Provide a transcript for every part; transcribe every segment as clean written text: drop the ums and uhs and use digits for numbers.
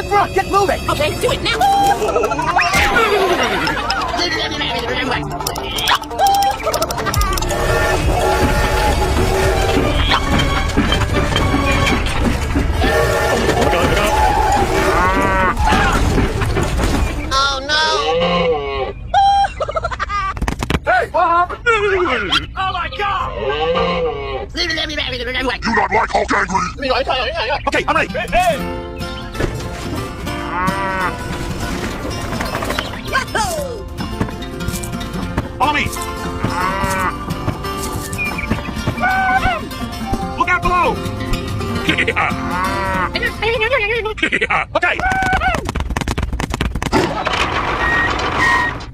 Let's run! Get moving! Okay, do it now! Oh no! Hey, what happened? Oh my god! Do not like Hulk angry. Okay, I'm ready. Hey! Follow me! Look out below! Okay!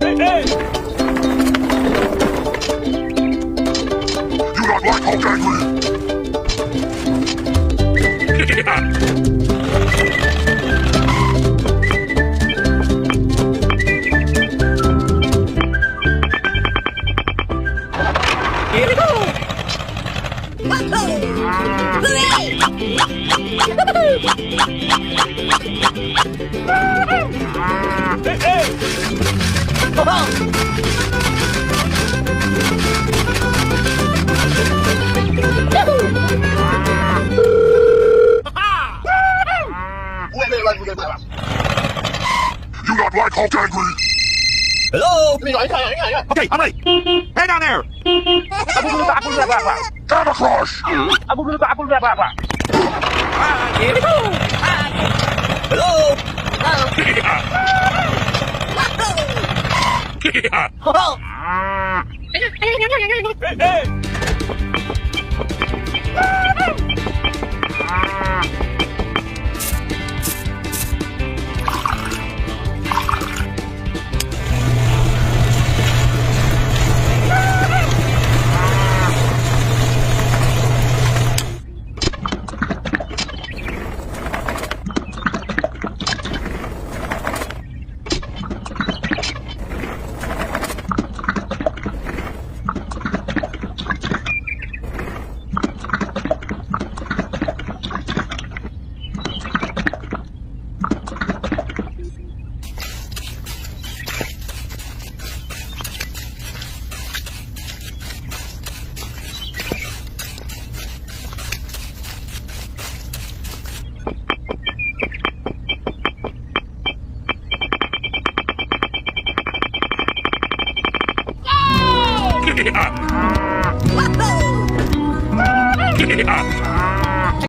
Hey, hey! Do not like Hulk angry. Here we go! Hey, hey! Do not like Hulk angry. Hello? Okay, I'm ready. Hey down there! Gamma Crush. Here we go! Hello? Hey, hey!